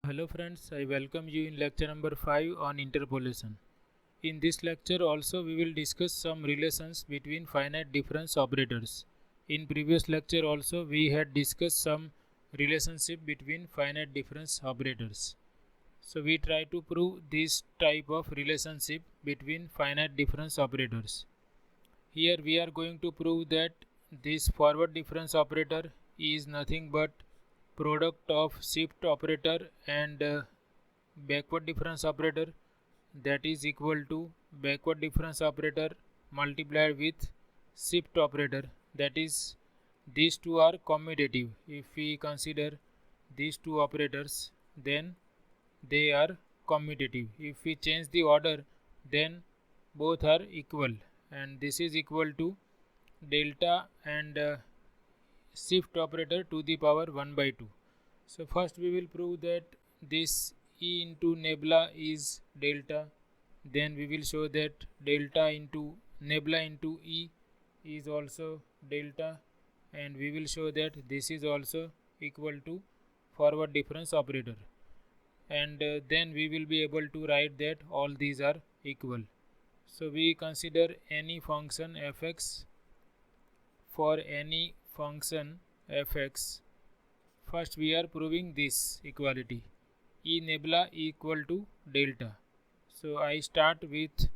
Hello friends, I welcome you in lecture number 5 on interpolation. In this lecture also we will discuss some relations between finite difference operators. In previous lecture also we had discussed some relationship between finite difference operators. So we try to prove this type of relationship between finite difference operators. Here we are going to prove that this forward difference operator is nothing but product of shift operator and backward difference operator, that is equal to backward difference operator multiplied with shift operator, that is these two are commutative. If we consider these two operators, then they are commutative. If we change the order, then both are equal, and this is equal to delta and shift operator to the power 1 by 2. So first we will prove that this E into nebula is delta, then we will show that delta into nebula into E is also delta, and we will show that this is also equal to forward difference operator, and then we will be able to write that all these are equal. So we consider any function fx. For any function fx, first we are proving this equality E nebula equal to delta. So I start with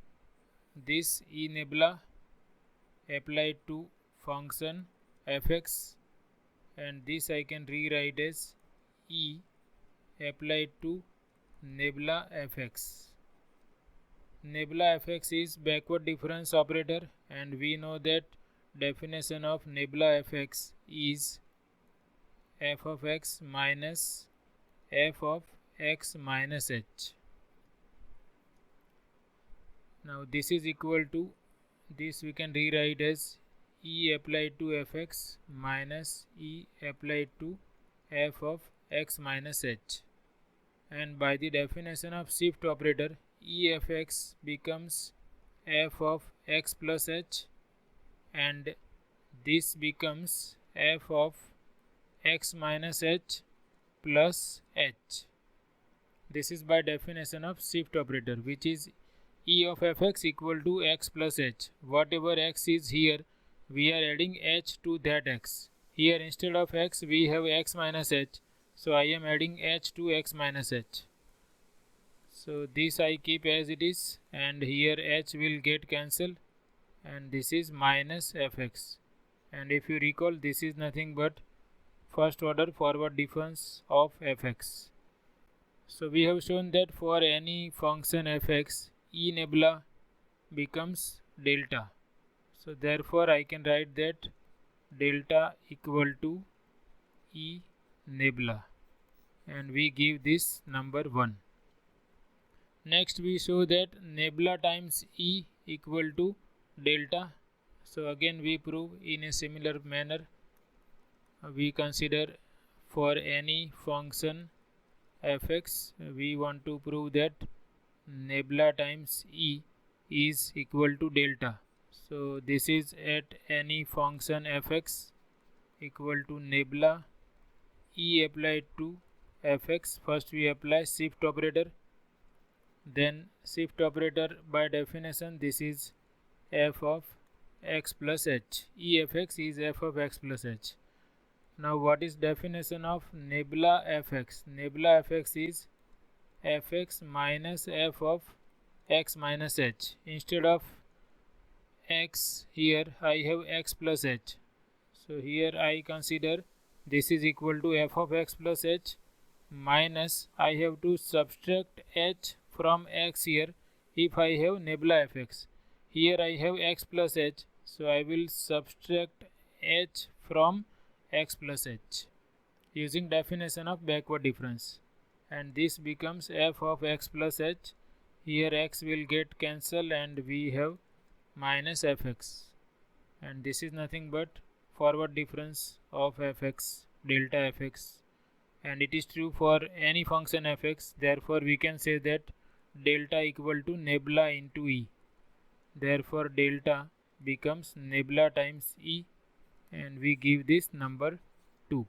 this E nebula applied to function fx, and this I can rewrite as E applied to nebula fx. Nebula fx is backward difference operator, and we know that definition of nebula fx is f of x minus f of x minus h. Now this is equal to, this we can rewrite as E applied to fx minus E applied to f of x minus h, and by the definition of shift operator, E f x becomes f of x plus h, and this becomes f of x minus h plus h. This is by definition of shift operator, which is E of fx equal to x plus h. Whatever x is here, we are adding h to that x. Here instead of x we have x minus h, so I am adding h to x minus h. So this I keep as it is, and here h will get cancelled, and this is minus fx. And if you recall, this is nothing but first order forward difference of fx. So we have shown that for any function fx, E nebula becomes delta. So therefore I can write that delta equal to E nebula, and we give this number 1. Next we show that nebula times E equal to delta. So again we prove in a similar manner. We consider for any function fx, we want to prove that nebula times E is equal to delta. So this is at any function fx equal to nebula E applied to fx. First we apply shift operator, then shift operator by definition this is f of x plus h. E f x is f of x plus h. Now what is definition of nebula fx? Nebula fx is fx minus f of x minus h. Instead of x here I have x plus h. So here I consider this is equal to f of x plus h minus, I have to subtract h from x here if I have nebula fx. Here I have x plus h, so I will subtract h from x plus h using definition of backward difference, and this becomes f of x plus h. Here x will get cancelled and we have minus fx, and this is nothing but forward difference of fx, delta fx, and it is true for any function fx. Therefore we can say that delta equal to nebula into E. Therefore delta becomes nebula times E, and we give this number 2.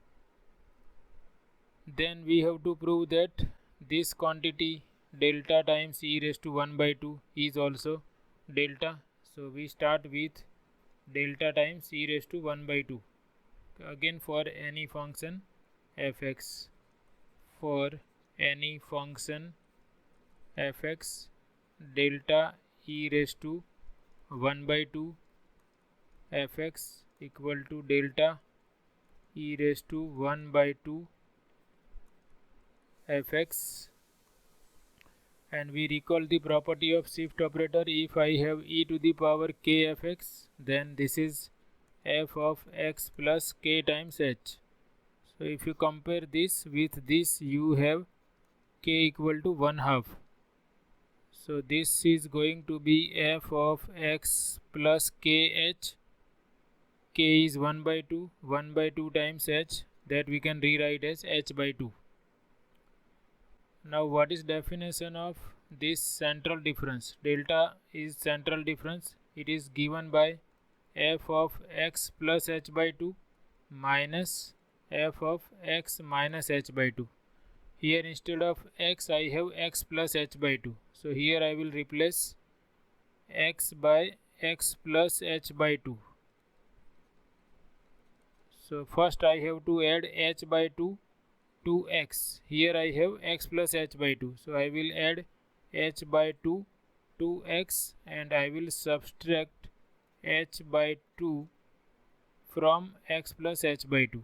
Then we have to prove that this quantity delta times e raised to 1 by 2 is also delta. So we start with delta times e raised to 1 by 2. Again, for any function fx, for any function fx, delta e raised to 1 by 2 fx equal to delta e raised to 1 by 2 fx. And we recall the property of shift operator. If I have e to the power k fx, then this is f of x plus k times h. So if you compare this with this, you have k equal to 1/2. So this is going to be f of x plus kh. K is 1 by 2, 1 by 2 times h, that we can rewrite as h by 2. Now what is definition of this central difference? Delta is central difference. It is given by f of x plus h by 2 minus f of x minus h by 2. Here instead of x I have x plus h by 2. So here I will replace x by x plus h by 2. So first I have to add h by 2 to x. Here I have x plus h by 2. So I will add h by 2 to x and I will subtract h by 2 from x plus h by 2.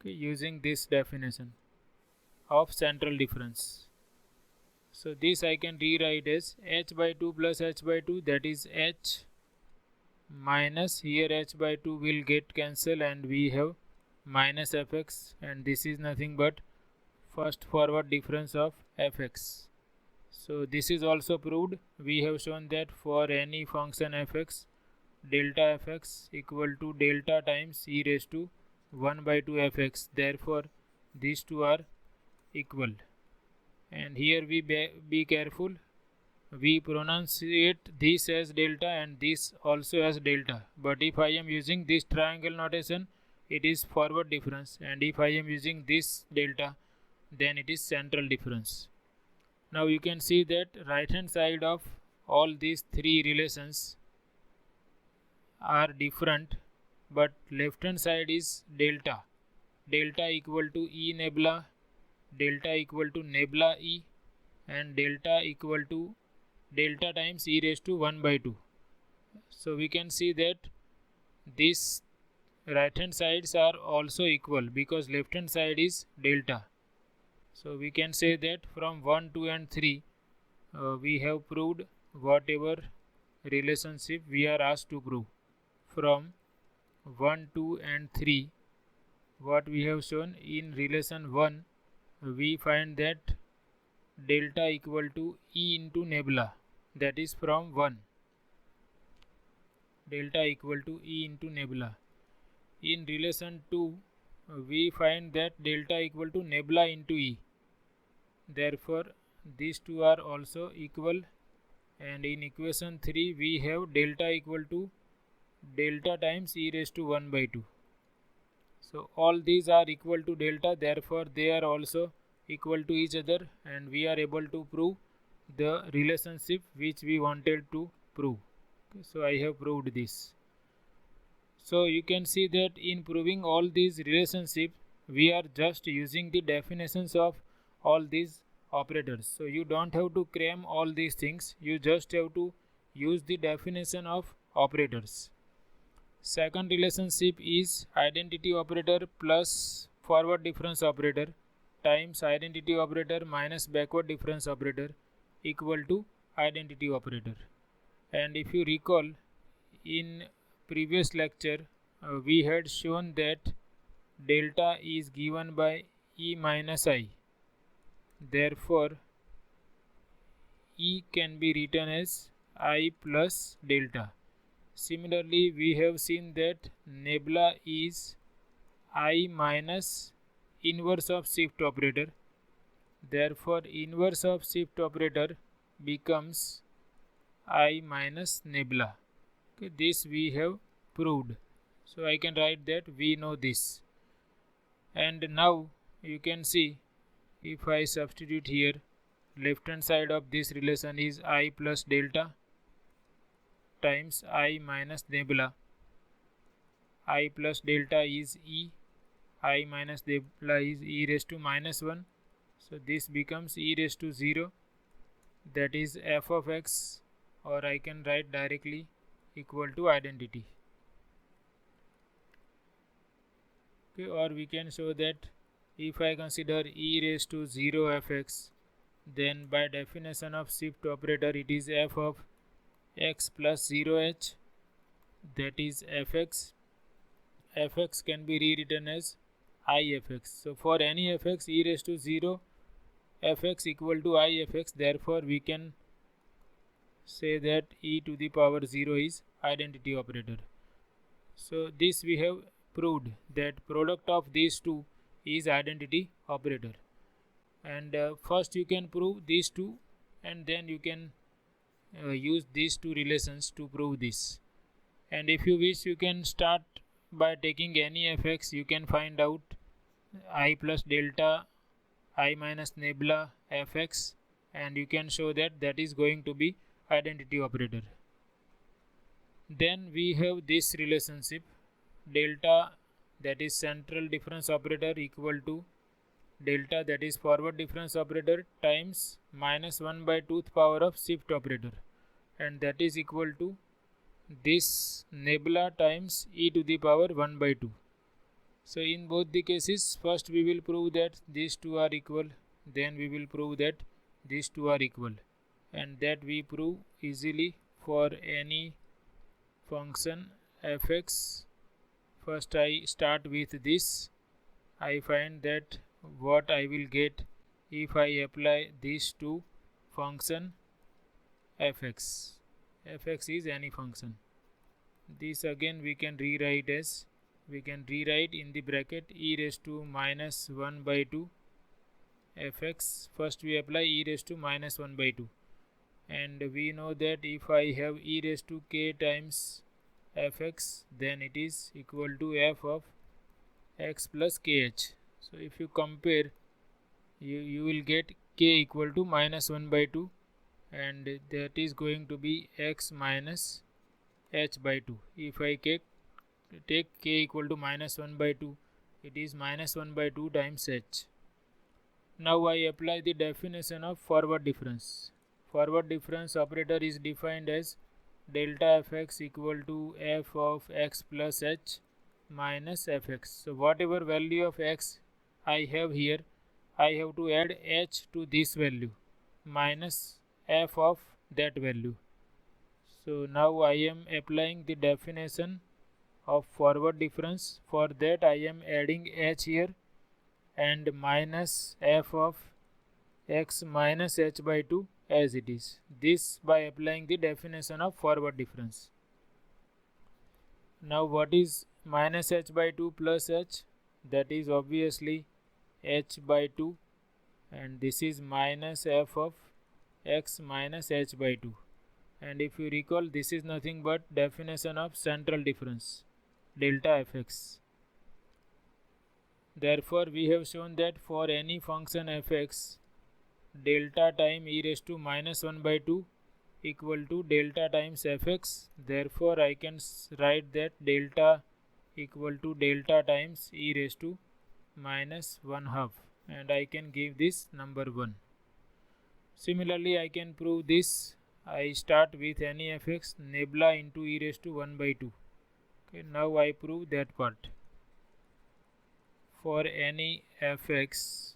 Okay, using this definition of central difference. So this I can rewrite as h by 2 plus h by 2, that is h minus, here h by 2 will get cancelled and we have minus fx, and this is nothing but first forward difference of fx. So this is also proved. We have shown that for any function fx, delta fx equal to delta times e raised to 1 by 2 fx. Therefore these two are equal. And here we be careful, we pronunciate this as delta and this also as delta, but if I am using this triangle notation, it is forward difference, and if I am using this delta, then it is central difference. Now you can see that right hand side of all these three relations are different, but left hand side is delta. Delta equal to e nebula, delta equal to nebula e, and delta equal to delta times e raised to 1 by 2. So we can see that these right hand sides are also equal because left hand side is delta. So we can say that from 1, 2 and 3 we have proved whatever relationship we are asked to prove. From 1, 2 and 3, what we have shown in relation 1, we find that delta equal to e into nebula, that is from 1. Delta equal to e into nebula. In relation 2, we find that delta equal to nebula into e. Therefore these two are also equal, and in equation 3 we have delta equal to delta times e raised to 1 by 2. So all these are equal to delta, therefore they are also equal to each other, and we are able to prove the relationship which we wanted to prove. Okay, so I have proved this. So you can see that in proving all these relationships, we are just using the definitions of all these operators. So you don't have to cram all these things, you just have to use the definition of operators. Second relationship is identity operator plus forward difference operator times identity operator minus backward difference operator equal to identity operator. And if you recall, in previous lecture we had shown that delta is given by e minus I. Therefore e can be written as I plus delta. Similarly, we have seen that nebula is I minus inverse of shift operator. Therefore inverse of shift operator becomes I minus nebula. Okay, this we have proved. So I can write that we know this. And now you can see if I substitute here, left hand side of this relation is I plus delta times I minus nebula. I plus delta is E, I minus nebula is e raised to minus 1. So this becomes e raised to 0, that is f of x, or I can write directly equal to identity. Okay, or we can show that if I consider e raised to 0 fx, then by definition of shift operator it is f of x plus 0h, that is fx. Fx can be rewritten as ifx. So for any fx e raised to 0 fx equal to ifx, therefore we can say that e to the power 0 is identity operator. So this we have proved that product of these two is identity operator. And first you can prove these two, and then you can use these two relations to prove this. And if you wish, you can start by taking any fx. You can find out I plus delta I minus nebula fx, and you can show that that is going to be identity operator. Then we have this relationship delta, that is central difference operator, equal to delta, that is forward difference operator, times minus 1 by 2th power of shift operator, and that is equal to this nebula times e to the power 1 by 2. So in both the cases, first we will prove that these two are equal, then we will prove that these two are equal, and that we prove easily for any function fx. First I start with this. I find that what I will get if I apply these two function fx. Fx is any function. This again we can rewrite as, we can rewrite in the bracket e raised to minus 1 by 2 fx. First we apply e raised to minus 1 by 2, and we know that if I have e raised to k times fx, then it is equal to f of x plus kh. So if you compare, you will get k equal to minus 1 by 2, and that is going to be x minus h by 2. If I take k equal to minus 1 by 2, it is minus 1 by 2 times h. Now I apply the definition of forward difference. Forward difference operator is defined as delta fx equal to f of x plus h minus fx. So whatever value of x I have here, I have to add h to this value minus f of that value. So now I am applying the definition of forward difference. For that I am adding h here and minus f of x minus h by 2 as it is. This by applying the definition of forward difference. Now what is minus h by 2 plus h? That is obviously h by 2, and this is minus f of x minus h by 2. And if you recall, this is nothing but definition of central difference, delta fx. Therefore we have shown that for any function fx, delta time e raised to minus 1 by 2 equal to delta times fx. Therefore I can write that delta equal to delta times e raised to minus 1/2, and I can give this number 1. Similarly I can prove this. I start with any fx, nebula into e raised to 1 by 2. Okay, now I prove that part. For any fx,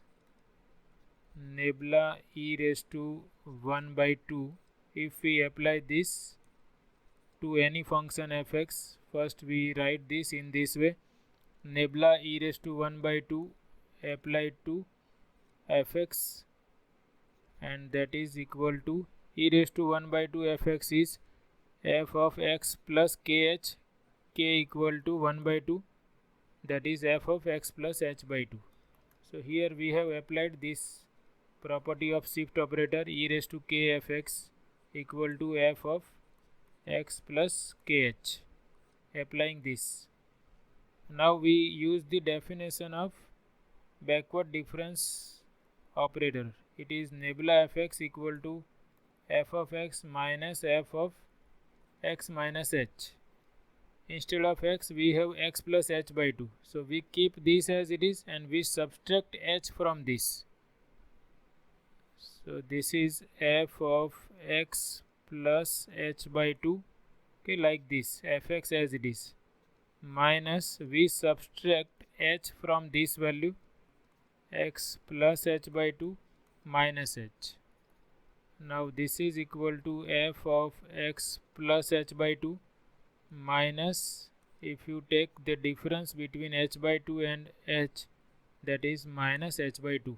nebula e raised to 1 by 2, if we apply this to any function fx, first we write this in this way: nebula e raised to 1 by 2 applied to fx, and that is equal to e raised to 1 by 2 fx is f of x plus kh, k equal to 1 by 2, that is f of x plus h by 2. So here we have applied this property of shift operator e raised to k fx equal to f of x plus kh, applying this. Now we use the definition of backward difference operator. It is nabla fx equal to f of x minus f of x minus h. Instead of x we have x plus h by 2. So we keep this as it is and we subtract h from this. So this is f of x plus h by 2, okay, like this, fx as it is, minus we subtract h from this value, x plus h by 2 minus h. Now this is equal to f of x plus h by 2 minus, if you take the difference between h by 2 and h, that is minus h by 2,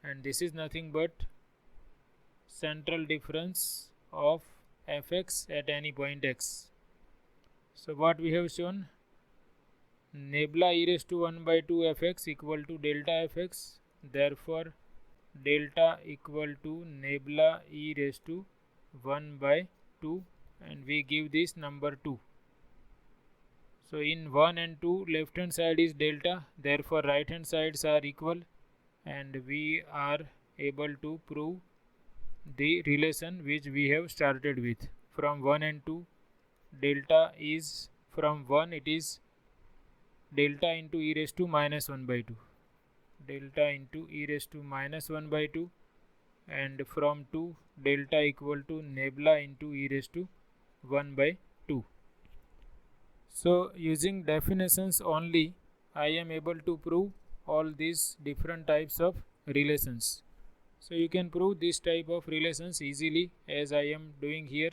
and this is nothing but central difference of fx at any point x. So what we have shown, nabla e raised to 1 by 2 fx equal to delta fx, therefore delta equal to nabla e raised to 1 by 2, and we give this number 2. So in 1 and 2 left hand side is delta, therefore right hand sides are equal, and we are able to prove the relation which we have started with. From 1 and 2, delta is, from 1 it is delta into e raised to minus 1 by 2, delta into e raised to minus 1 by 2, and from 2 delta equal to nabla into e raised to 1 by 2. So using definitions only I am able to prove all these different types of relations. So you can prove this type of relations easily as I am doing here.